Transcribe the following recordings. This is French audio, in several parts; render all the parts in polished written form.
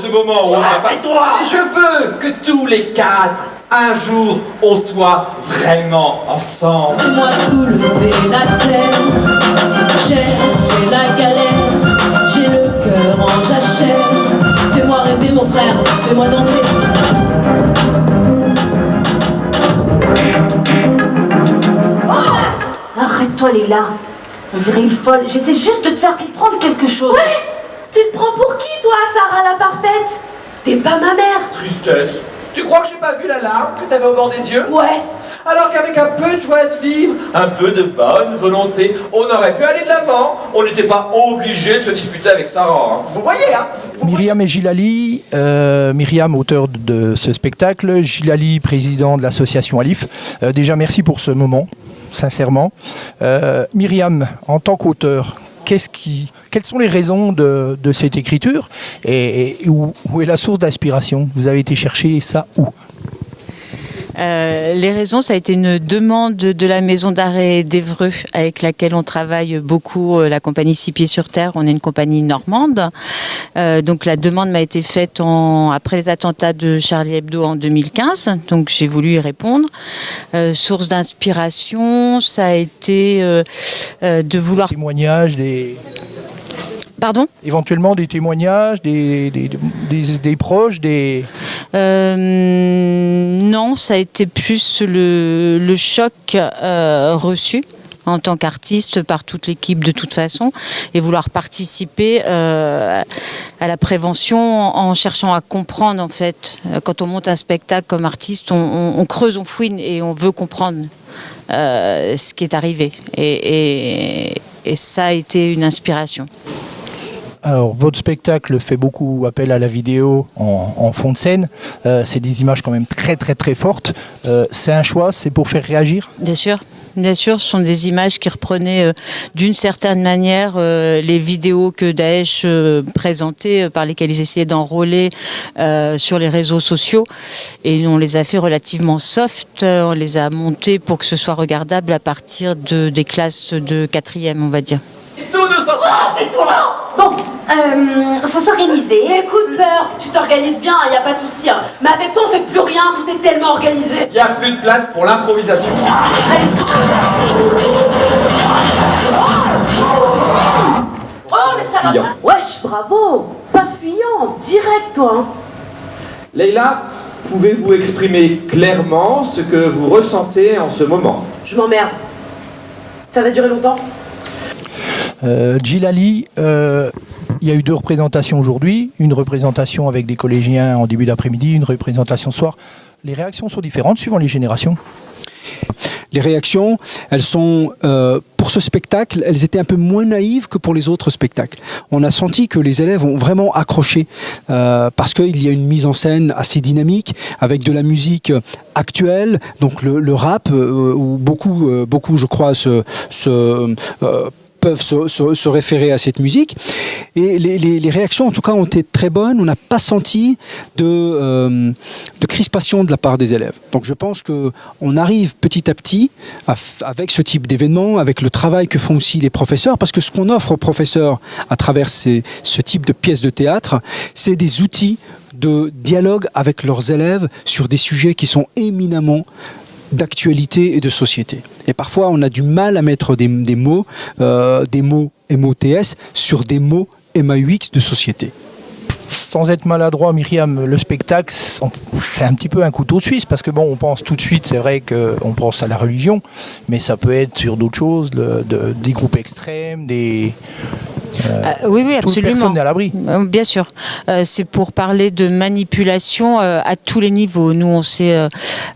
ce moment où on va pas... Tais-toi! Je veux que tous les quatre, un jour, on soit vraiment ensemble. Fais-moi soulever la terre, c'est la galère, j'ai le cœur en jachère. Fais-moi rêver mon frère, fais-moi danser. Arrête-toi Leïla, on dirait une folle, j'essaie juste de te faire comprendre quelque chose. Ouais, tu te prends pour qui toi, Sarah la parfaite? T'es pas ma mère. Tristesse. Tu crois que j'ai pas vu la larme que t'avais au bord des yeux? Ouais. Alors qu'avec un peu de joie de vivre, un peu de bonne volonté, on aurait pu aller de l'avant. On n'était pas obligé de se disputer avec Sarah. Vous voyez, hein? Myriam et Gilali, Myriam, auteur de ce spectacle, Gilali, président de l'association Alif. Déjà, merci pour ce moment, sincèrement. Myriam, en tant qu'auteur, quelles sont les raisons de cette écriture et où est la source d'inspiration? Vous avez été chercher ça où? Les raisons, ça a été une demande de la maison d'arrêt d'Évreux avec laquelle on travaille beaucoup, la compagnie Six Pieds sur Terre. On est une compagnie normande. Donc la demande m'a été faite après les attentats de Charlie Hebdo en 2015. Donc j'ai voulu y répondre. Source d'inspiration, ça a été de vouloir... Témoignages, des... Pardon ? Éventuellement des témoignages, des proches, des... Non, ça a été plus le choc reçu en tant qu'artiste par toute l'équipe de toute façon et vouloir participer à la prévention en cherchant à comprendre en fait. Quand on monte un spectacle comme artiste, on creuse, on fouine et on veut comprendre ce qui est arrivé. Et ça a été une inspiration. Alors, votre spectacle fait beaucoup appel à la vidéo en fond de scène. C'est des images quand même très très très fortes. C'est un choix, c'est pour faire réagir? Bien sûr. Bien sûr, ce sont des images qui reprenaient d'une certaine manière les vidéos que Daesh présentait, par lesquelles ils essayaient d'enrôler sur les réseaux sociaux. Et on les a fait relativement soft, on les a montés pour que ce soit regardable à partir des classes de 4e, on va dire. Tout nous sortira. Bon, faut s'organiser. Écoute, Peur, tu t'organises bien, y a pas de souci. Hein. Mais avec toi, on fait plus rien, tout est tellement organisé. Il n'y a plus de place pour l'improvisation. Oh, mais ça va Fuyant. pas. Wesh, bravo. Pas fuyant, direct, toi. Hein. Leïla, pouvez-vous exprimer clairement ce que vous ressentez en ce moment? Je m'emmerde. Ça va durer longtemps? Gilali, il y a eu 2 représentations aujourd'hui, une représentation avec des collégiens en début d'après-midi, une représentation ce soir. Les réactions sont différentes suivant les générations? Les réactions, elles sont, pour ce spectacle, elles étaient un peu moins naïves que pour les autres spectacles. On a senti que les élèves ont vraiment accroché parce qu'il y a une mise en scène assez dynamique avec de la musique actuelle, donc le rap, où beaucoup, je crois, peuvent se référer à cette musique. Et les réactions, en tout cas, ont été très bonnes. On n'a pas senti de crispation de la part des élèves. Donc je pense qu'on arrive petit à petit, avec ce type d'événement, avec le travail que font aussi les professeurs, parce que ce qu'on offre aux professeurs à travers ce type de pièces de théâtre, c'est des outils de dialogue avec leurs élèves sur des sujets qui sont éminemment d'actualité et de société. Et parfois, on a du mal à mettre des mots MOTS sur des mots MAUX de société. Sans être maladroit, Myriam, le spectacle, c'est un petit peu un couteau suisse, parce que bon, on pense tout de suite, c'est vrai qu'on pense à la religion, mais ça peut être sur d'autres choses, des groupes extrêmes, des... oui, absolument. Personne n'est à l'abri. Bien sûr. C'est pour parler de manipulation à tous les niveaux. Nous,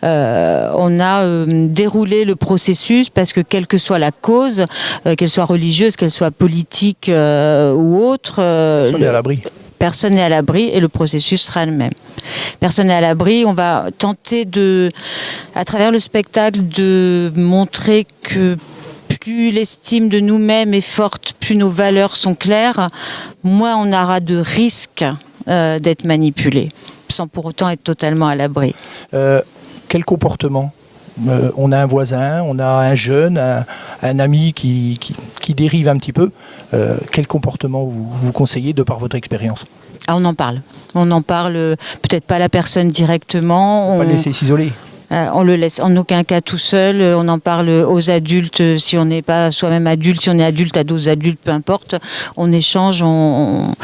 on a déroulé le processus parce que quelle que soit la cause, qu'elle soit religieuse, qu'elle soit politique ou autre... Personne n'est à l'abri. Personne n'est à l'abri et le processus sera le même. Personne n'est à l'abri. On va tenter à travers le spectacle, de montrer que plus l'estime de nous-mêmes est forte, plus nos valeurs sont claires, moins on aura de risques d'être manipulés, sans pour autant être totalement à l'abri. Quel comportement on a un voisin, on a un jeune, un ami qui dérive un petit peu. Quel comportement vous conseillez de par votre expérience? Ah, on en parle. On en parle, peut-être pas la personne directement. Pas le laisser s'isoler. On le laisse en aucun cas tout seul. On en parle aux adultes si on n'est pas soi-même adulte, si on est adulte à d'autres adultes, peu importe. On échange, on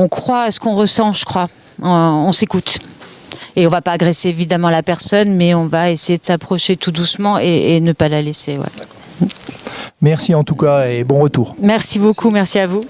croit à ce qu'on ressent, je crois. On s'écoute. Et on va pas agresser évidemment la personne, mais on va essayer de s'approcher tout doucement et ne pas la laisser. Ouais. Merci en tout cas et bon retour. Merci beaucoup, merci à vous.